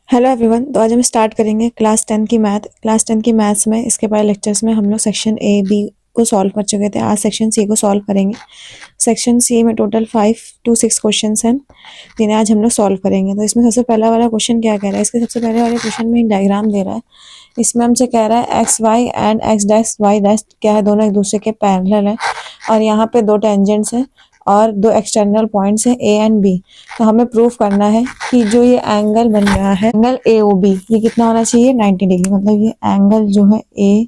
Hello everyone. तो आज हम स्टार्ट करेंगे क्लास 10 की मैथ्स में। इसके पहले लेक्चर्स में हम लोग सेक्शन ए बी को सॉल्व कर चुके थे। आज सेक्शन सी को सॉल्व करेंगे। सेक्शन सी में टोटल 5 to 6 क्वेश्चंस हैं जिन्हें आज हम लोग सॉल्व करेंगे। तो इसमें सबसे पहला वाला क्वेश्चन क्या कह रहा है? इसके सबसे पहले वाले क्वेश्चन में डायग्राम दे रहा है। इसमें हमसे कह रहा है X Y and X dash Y dash क्या है, दोनों एक दूसरे के पैरेलल है और यहाँ पे दो टेंजेंट्स हैं और दो एक्सटर्नल पॉइंट्स हैं ए एंड बी। तो हमें प्रूफ करना है कि जो ये एंगल बन रहा है एंगल ए ओ बी, ये कितना होना चाहिए? 90 डिग्री। मतलब ये एंगल जो है ए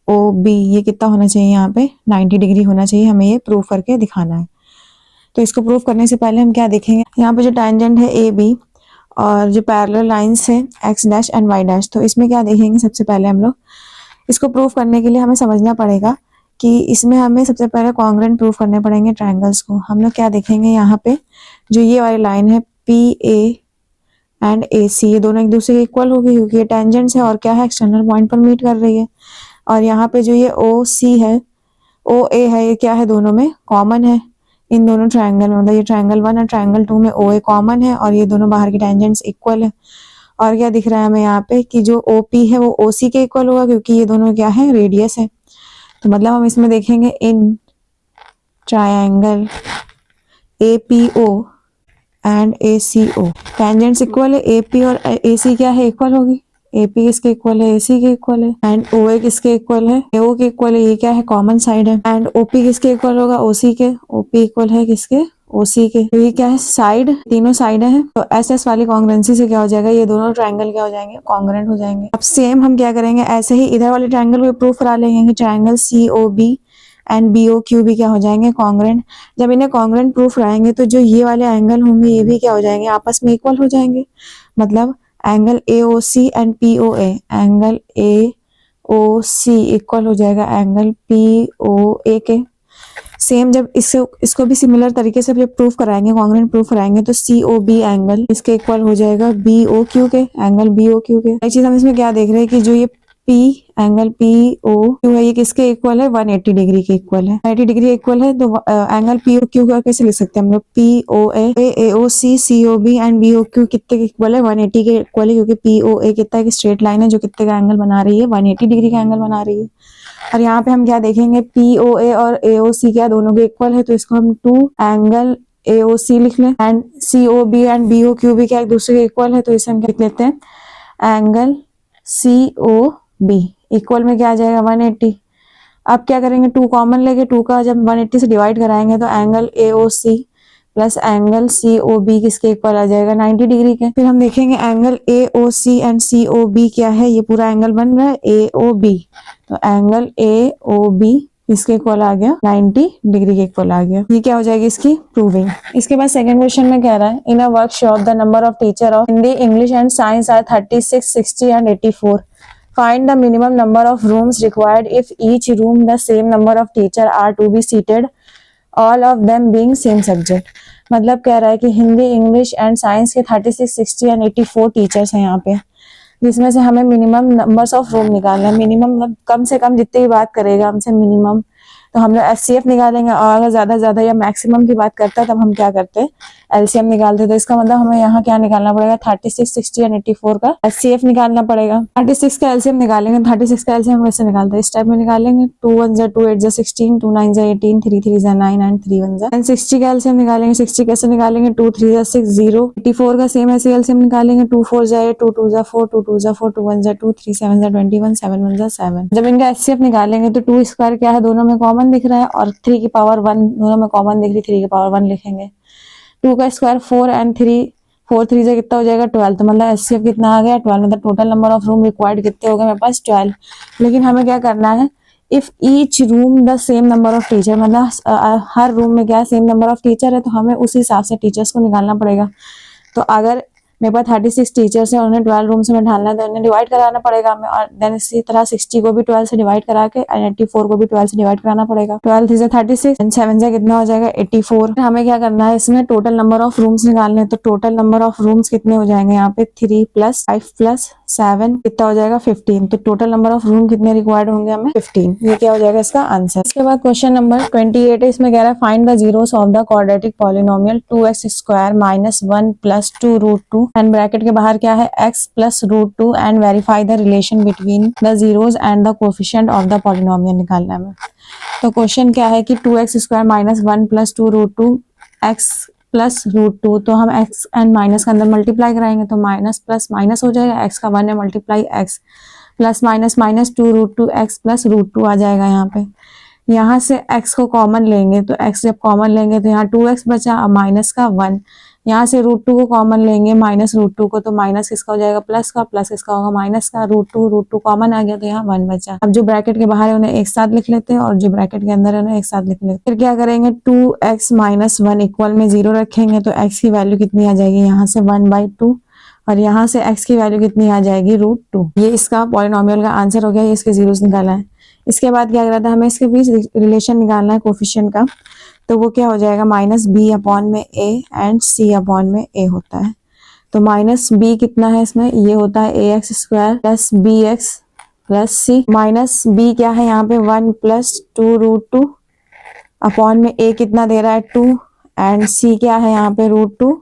ओ बी ये कितना होना चाहिए? यहाँ पे 90 डिग्री होना चाहिए। हमें ये प्रूफ करके दिखाना है। तो इसको प्रूफ करने से पहले हम क्या देखेंगे, यहाँ पे जो टैंजेंट है ए बी और जो पैरेलल लाइंस है X dash and Y dash, तो इसमें क्या देखेंगे? सबसे पहले हम लोग इसको प्रूफ करने के लिए हमें समझना पड़ेगा कि इसमें हमें सबसे पहले कॉन्ग्रुएंट प्रूफ करने पड़ेंगे ट्रायंगल्स को। हम लोग क्या देखेंगे, यहाँ पे जो ये वाली लाइन है पी ए एंड ए सी, ये दोनों एक दूसरे के इक्वल होगी क्योंकि ये टेंजेंट्स है और क्या है, एक्सटर्नल पॉइंट पर मीट कर रही है। और यहाँ पे जो ये ओ सी है ओ ए है, ये क्या है, दोनों में कॉमन है। इन दोनों ट्रायंगल में, मतलब ये ट्रायंगल 1 और ट्रायंगल 2 में ओ ए कॉमन है और ये दोनों बाहर की टेंजेंट्स इक्वल है। और क्या दिख रहा है हमें यहाँ पे कि जो ओ पी है वो ओ सी के इक्वल होगा क्योंकि ये दोनों क्या है, रेडियस है। तो मतलब हम इसमें देखेंगे in triangle A P O and A C O tangents equal है। ए पी और ए सी क्या है, इक्वल होगी। ए पी किसके इक्वल है? ए सी के इक्वल है। एंड ओ ए किसके इक्वल है? ए ओ के इक्वल है। ये क्या है, कॉमन साइड है। एंड ओ पी किसके इक्वल होगा? ओ सी के। ओ पी इक्वल है किसके? ओ सी के। तो ये क्या है, साइड, तीनों साइड है। तो एस एस वाली कॉन्ग्रुएंसी से क्या हो जाएगा, ये दोनों ट्रायंगल क्या हो जाएंगे, कॉन्ग्रुएंट हो जाएंगे। अब सेम हम क्या करेंगे, ऐसे ही इधर वाले ट्रायंगल को प्रूफ करा लेंगे कि triangle C O B and B O Q भी क्या हो जाएंगे, कॉन्ग्रुएंट। जब इन्हें कॉन्ग्रुएंट प्रूफ कराएंगे तो जो ये वाले एंगल होंगे ये भी क्या हो जाएंगे, आपस में इक्वल हो जाएंगे। मतलब angle A O C and P O A, angle A O C equal हो जाएगा एंगल पी ओ ए के। सेम जब इसको भी सिमिलर तरीके से जब प्रूफ कराएंगे, कॉन्ग्रुएंट प्रूफ कराएंगे, तो सी ओ बी एंगल इसके इक्वल हो जाएगा बी ओ क्यू के, एंगल बी ओ क्यू के। एक चीज हम इसमें क्या देख रहे हैं कि जो ये P angle P O Q है ये किसके इक्वल है, 180 डिग्री के इक्वल है। 180 डिग्री इक्वल है तो एंगल पी ओ क्यू का कैसे लिख सकते हैं हम लोग, P O A O C O B and B O Q कितने के इक्वल है, 180 के इक्वल है क्योंकि पी ओ ए कितना एक स्ट्रेट लाइन है जो कितने का एंगल बना रही है, 180 डिग्री का एंगल बना रही है। और यहाँ पे हम क्या देखेंगे, पी ओ ए और ए ओ सी क्या दोनों के इक्वल है, तो इसको हम 2 एंगल ए ओ सी लिख लें। And C O B and B O Q भी क्या एक दूसरे के इक्वल है, तो इसे हम क्या लिख लेते हैं, angle C O B equal में क्या आ जाएगा, 180। अब क्या करेंगे, 2 कॉमन लेके 2 का जब 180 से डिवाइड कराएंगे तो angle A O C plus angle C O B किसके इक्वल आ जाएगा, 90 डिग्री के। फिर हम देखेंगे angle A O C and C O B क्या है, ये पूरा एंगल बन रहा है ए ओ बी, तो एंगल ए ओ बी इसके इक्वल आ गया 90 डिग्री के इक्वल आ गया। ये क्या हो जाएगी इसकी प्रूविंग। इसके बाद सेकंड क्वेश्चन में कह रहा है, in a workshop the number of teacher of Hindi English and science are 36, 60 एंड 84. Find the minimum number of rooms required if each room the same number of teacher are to be seated, all of them being same subject. मतलब कह रहा है कि Hindi English and science के 36, 60 एंड 84 teachers हैं यहाँ पे, जिसमें से हमें मिनिमम नंबर्स ऑफ रूम निकालना है। मिनिमम मतलब कम से कम जितनी भी बात करेगा हमसे मिनिमम, तो हम लोग एचसीएफ निकालेंगे। और अगर ज्यादा ज्यादा या मैक्सिमम की बात करता है तब हम क्या करते हैं, एलसीएम निकालते हैं। तो इसका मतलब हमें यहाँ क्या निकालना पड़ेगा, 36, 60 एंड 84 का एचसीएफ निकालना पड़ेगा। 36 का एलसीएम निकालेंगे। 36 का एलसीएम कैसे निकालते हैं, इस टाइप में निकालेंगे, 2 1 जा 2 8 जा 16, 2 9 जा 18, 3 3 जा 9 एंड 3 1 जा। 60 का एलसीएम निकालेंगे। 60 कैसे निकालेंगे, 2 3 जा 6 0। 84 का सेम ऐसे एलसीएम निकालेंगे, 2 4 जा 8, 2 2 जा 4, 2 2 जा 4, 2 1 जा 2, 3 7 जा 21, 7 1 जा 7। जब इनका एचसीएफ निकालेंगे तो 2 स्क्वायर क्या है, दोनों में कॉमन दिख रहा है और 3 की पावर 1 दोनों में कॉमन दिख रही, 3 की पावर 1 लिखेंगे। 2 का स्क्वायर 4 एंड 3 4 3 से कितना हो जाएगा, 12। तो मतलब एचसीएफ कितना आ गया, 12। मतलब total number of room required कितने हो गए मेरे पास, 12। लेकिन हमें क्या करना है, if each room the same number of teacher, मतलब हर रूम में क्या सेम नंबर ऑफ टीचर है, तो हमें उस हिसाब से टीचर्स को निकालना पड़ेगा। तो अगर मेरे पास 36 टीचर्स हैं, उन्हें 12 रूम्स में ढालना है तो उन्हें डिवाइड कराना पड़ेगा हमें। और देन इसी तरह 60 को भी 12 से डिवाइड करा के 84 को भी 12 से डिवाइड कराना पड़ेगा। 12 3 से 36 एंड 7 से कितना हो जाएगा, 84। हमें क्या करना है, इसमें टोटल नंबर ऑफ रूम्स निकालने हैं। तो टोटल नंबर ऑफ रूम्स कितने हो जाएंगे यहाँ पे, 3 + 5 + 7 कितना हो जाएगा 15। तो टोटल नंबर ऑफ रूम कितने रिक्वायर्ड होंगे हमें 15। ये क्या हो जाएगा इसका आंसर। इसके बाद क्वेश्चन नंबर 28 है, इसमें कह रहा है find the zeros of the quadratic polynomial 2x² minus 1 plus 2 root 2 and bracket के बाहर क्या है x plus root 2 and verify the relation between the zeros and the coefficient of the polynomial निकालना है हमें। तो क्वेश्चन क्या है कि 2x² minus 1 plus 2 root 2 x plus root 2, तो हम x एंड माइनस के अंदर मल्टीप्लाई कराएंगे तो माइनस प्लस माइनस हो जाएगा, x का 1 है multiply x plus minus minus 2 root 2 x plus root 2 आ जाएगा। यहाँ पे यहाँ से x को कॉमन लेंगे तो x जब कॉमन लेंगे तो यहाँ 2x बचा, अब माइनस का 1, यहाँ से रूट 2 को कॉमन लेंगे माइनस रूट 2 को, तो माइनस किसका हो जाएगा प्लस का, प्लस किसका होगा माइनस का, रूट 2 कॉमन आ गया तो यहाँ 1 बचा। अब जो ब्रैकेट के बाहर है उन्हें एक साथ लिख लेते हैं और जो ब्रैकेट के अंदर है उन्हें एक साथ लिख लेते हैं। फिर क्या करेंगे 2x माइनस 1 इक्वल में 0 रखेंगे तो x की वैल्यू कितनी आ जाएगी यहाँ से 1/2 और यहाँ से x की वैल्यू कितनी आ जाएगी रूट 2। ये इसका पॉलिनोमियल का आंसर हो गया, ये इसके जीरोस निकाला है। इसके बाद क्या करा था हमें इसके बीच रिलेशन निकालना है कोफिशिएंट का, तो वो क्या हो जाएगा माइनस बी अपॉन में a एंड c अपॉन में a होता है। तो माइनस b कितना है इसमें, ये होता है ax² plus bx plus c, minus b क्या है यहाँ पे 1 प्लस 2 रूट 2 अपॉन में a कितना दे रहा है 2 एंड c क्या है यहाँ पे रूट 2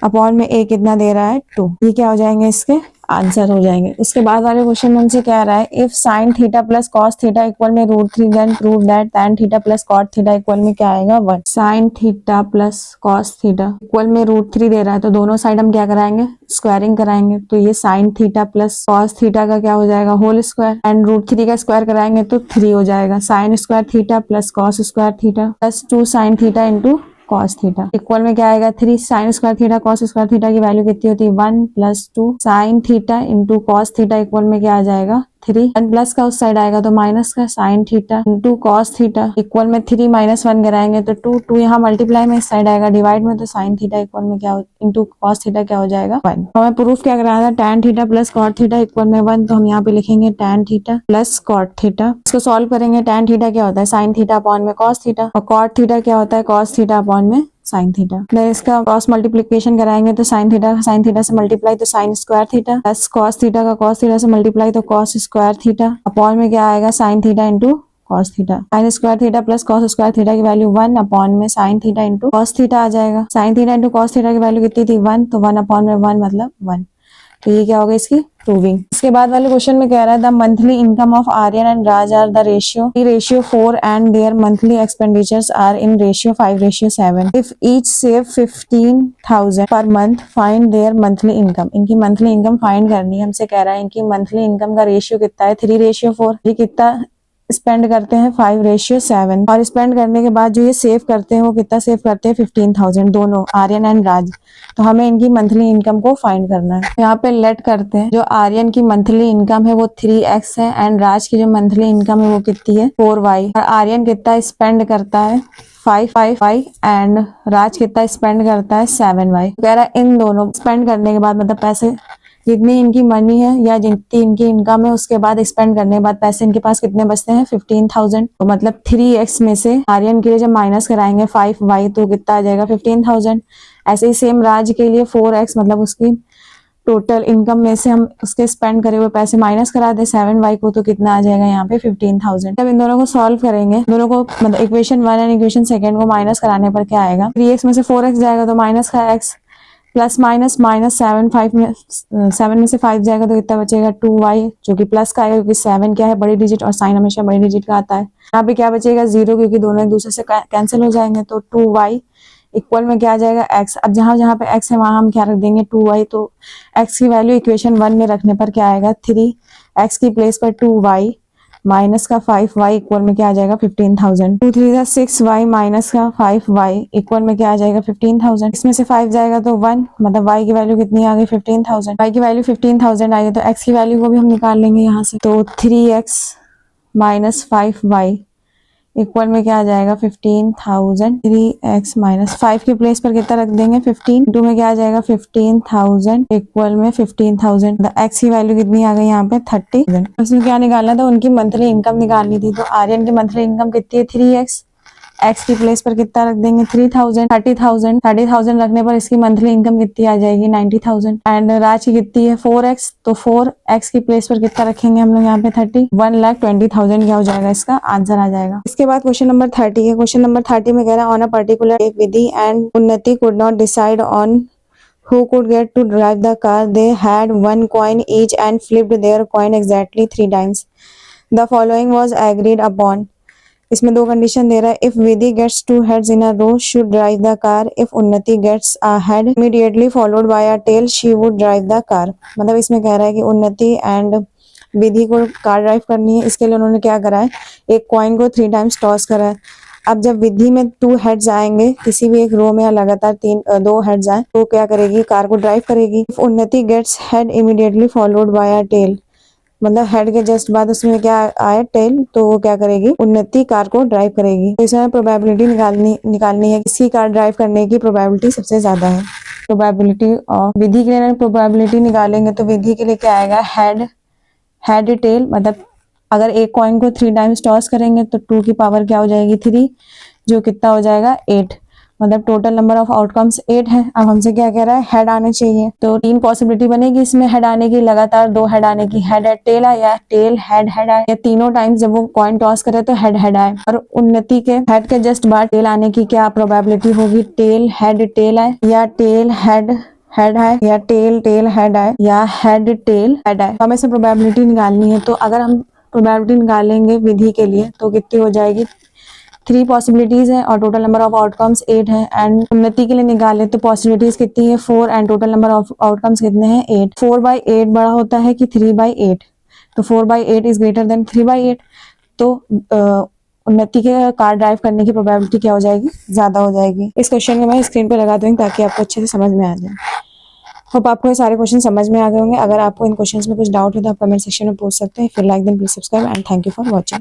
अपॉन में a कितना दे रहा है 2। ये क्या हो जाएंगे इसके आंसर हो जाएंगे। उसके बाद वाले क्वेश्चन में हमसे कह रहा है if sine theta plus cos theta equal में root 3 then prove that tan theta plus cot theta equal में क्या आएगा 1। Sine theta plus cos theta equal में रूट 3 दे रहा है तो दोनों साइड हम क्या कराएंगे स्क्वायरिंग कराएंगे, तो ये sign theta plus cos theta का क्या हो जाएगा होल स्क्वायर एंड रूट 3 का स्क्वायर कराएंगे तो 3 हो जाएगा। Sign square theta plus cos square theta plus 2 sign theta into cos theta equal में क्या आएगा 3 sign square theta cos square theta की वैल्यू कितनी होती है 1 plus 2 sign theta into cos theta equal में क्या आ जाएगा 3, 1 प्लस का उस साइड आएगा तो माइनस का sign theta into cos theta equal में 3 माइनस 1 कराएंगे तो 2 यहाँ मल्टीप्लाई में इस साइड आएगा डिवाइड में, तो साइन थीटा इक्वल में क्या इंटू कॉस थीटा क्या हो जाएगा 1। हमें प्रूफ क्या कराना था tan theta plus cot theta equal में 1, तो हम यहाँ पे लिखेंगे tan theta plus cot theta. इसको सॉल्व करेंगे tan थीटा क्या होता है साइन थीटा अपॉन में कॉस थीटा और कॉट थीटा क्या होता है कॉस थीटा अपॉन में साइन थीटा। देन इसका क्रॉस मल्टीप्लिकेशन कराएंगे तो साइन थीटा से मल्टीप्लाई तो sine square theta plus cos theta का कॉस थीटा से मल्टीप्लाई तो कॉस स्क्वायर थीटा अपॉन में क्या आएगा sine theta into cos theta. Sine square theta plus cos square theta की वैल्यू 1 अपॉन में sine theta into cos theta आ जाएगा। Sine theta into cos theta की वैल्यू कितनी थी 1, तो 1 अपॉन में 1 मतलब 1। तो ये क्या होगा इसकी प्रूविंग। इसके बाद वाले क्वेश्चन में कह रहा है the monthly income of Aryan and Raj are the ratio 4 and their monthly expenditures are in ratio 5:7। If each save 15,000 per month find their monthly income. इनकी मंथली इनकम फाइंड करनी है। हमसे कह रहा है इनकी मंथली इनकम का रेशियो कितना है 3:4। ये कितना स्पेंड करते हैं 5:7 और स्पेंड करने के बाद जो ये सेव करते हैं वो कितना सेव करते हैं 15,000 दोनों आर्यन एंड राज। तो हमें इनकी मंथली इनकम को फाइंड करना है। यहाँ पे लेट करते हैं जो आर्यन की मंथली इनकम है वो 3x है एंड राज की जो मंथली इनकम है वो कितनी है 4y और आर्यन कितना स्पेंड करता है 5 एंड राज कितना स्पेंड करता है 7y। कह रहा है इन दोनों स्पेंड करने के बाद मतलब पैसे जितनी इनकी मनी है या जितनी इनकी इनकम है उसके बाद स्पेंड करने के बाद पैसे इनके पास कितने बचते हैं 15,000। तो मतलब 3x में से आर्यन के लिए जब माइनस कराएंगे 5y तो कितना आ जाएगा 15,000। ऐसे ही सेम राज के लिए 4x मतलब उसकी टोटल इनकम में से हम उसके स्पेंड करे हुए पैसे माइनस करा दे 7y को तो कितना आ जाएगा यहाँ पे 15,000। जब इन दोनों को सॉल्व करेंगे दोनों को मतलब इक्वेशन 1 एंड इक्वेशन 2 को माइनस कराने पर क्या आएगा 3x में से 4x जाएगा तो माइनस का x प्लस माइनस 7 में से 5 जाएगा तो कितना बचेगा 2y जो कि प्लस का आएगा क्योंकि 7 क्या है बड़ी डिजिट और साइन हमेशा बड़ी डिजिट का आता है। यहाँ पे क्या बचेगा 0 क्योंकि दोनों एक दूसरे से कैंसिल हो जाएंगे तो 2y इक्वल में क्या आ जाएगा x। अब जहां जहां पे x है वहां हम क्या रख देंगे 2y। तो x की वैल्यू इक्वेशन 1 में रखने पर क्या आएगा 3x की प्लेस पर 2y माइनस का 5y इक्वल में क्या आ जाएगा 15,000। 2 3 6y माइनस का 5y इक्वल में क्या आ जाएगा 15,000। इसमें से 5 जाएगा तो 1 मतलब y की वैल्यू कितनी आ गई 15,000। y की वैल्यू 15,000 आई है तो x की वैल्यू को भी हम निकाल लेंगे यहाँ से। तो 3x माइनस 5y इक्वल में क्या आ जाएगा 15,000। 3x माइनस 5 के प्लेस पर कितना रख देंगे 15 2 में क्या आ जाएगा 15,000 इक्वल में 15,000। x की वैल्यू कितनी आ गई यहाँ पे 30,000। उसमें क्या निकालना था उनकी मंथली इनकम निकालनी थी। तो आर्यन की मंथली इनकम कितनी है 3x एक्स की प्लेस पर कितना रख देंगे 3000, 30,000 रखने पर इसकी मंथली इनकम कितनी आ जाएगी 90,000। एंड राज की कितनी है 4x, तो 4x की प्लेस पर कितना रखेंगे हम लोग यहाँ पे 30, 1,20,000 क्या हो जाएगा, इसका आंसर आ जाएगा। इसके बाद क्वेश्चन नंबर 30 है। क्वेश्चन नंबर 30 में कह रहा है on a particular Vidhi and Unnati could not decide on who could get to drive the car. They had one coin each and flipped their coin exactly 3 times. The following was agreed upon. इसमें दो condition दे रहा है। If Vidhi gets 2 heads in a row should drive the car. If उन्नति gets a head immediately followed by a tail she would drive the car. मतलब इसमें कह रहा है कि उन्नति एंड विधि को कार ड्राइव करनी है, इसके लिए उन्होंने क्या करा है, एक कॉइन को 3 टाइम्स टॉस करा है। अब जब विधि में 2 हेड्स आएंगे, किसी भी एक रो में या लगातार 2 हेड्स आए, तो क्या करेगी, कार को ड्राइव करेगी। Unnati gets head immediately followed by a tail, मतलब हेड के जस्ट बाद उसमें क्या आया टेल, तो वो क्या करेगी, उन्नति कार को ड्राइव करेगी। तो इसमें प्रोबेबिलिटी निकालनी है, किसी कार ड्राइव करने की प्रोबेबिलिटी सबसे ज्यादा है। प्रोबेबिलिटी ऑफ विधि के लिए प्रोबेबिलिटी निकालेंगे तो विधि के लिए क्या आएगा, हेड टेल, मतलब अगर एक कॉइन को 3 टाइम्स टॉस करेंगे तो 2 की पावर क्या हो जाएगी 3, जो कितना हो जाएगा 8, मतलब टोटल नंबर ऑफ आउटकम्स 8 है। अब हमसे क्या कह रहा है, हेड आने चाहिए, तो 3 पॉसिबिलिटी बनेगी इसमें हेड आने की, लगातार 2 हेड आने की, हेड टेल आए या टेल हेड आए, या तीनों टाइम्स जब वो कॉइन टॉस करे तो हेड आए। और उन्नति के हेड के जस्ट बाद टेल आने की क्या प्रोबेबिलिटी होगी, टेल हेड आए या टेल हेड आए या टेल हेड आए या हेड टेल हेड आए। हमें से प्रोबेबिलिटी निकालनी है, तो अगर हम प्रोबेबिलिटी निकालेंगे विधि के लिए तो कितनी हो जाएगी, 3 पॉसिबिलिटीज है और टोटल नंबर ऑफ आउटकम्स 8 है। एंड उन्नति के लिए निकाले तो पॉसिबिलिटीज कितनी है 4 and total number of outcomes कितने हैं 8। 4/8 बड़ा होता है कि 3/8, तो 4/8 इज ग्रेटर देन 3/8, तो उन्नति के कार ड्राइव करने की प्रोबेबिलिटी क्या हो जाएगी, ज्यादा हो जाएगी। इस क्वेश्चन को मैं स्क्रीन पे लगा दूंगी ताकि आपको अच्छे से समझ में आ जाए। होप आपको ये सारे क्वेश्चन समझ में आ गए होंगे। अगर आपको इन क्वेश्चंस में कुछ डाउट है तो आप कमेंट सेक्शन में पूछ सकते हैं। If you like then please subscribe and thank you for watching.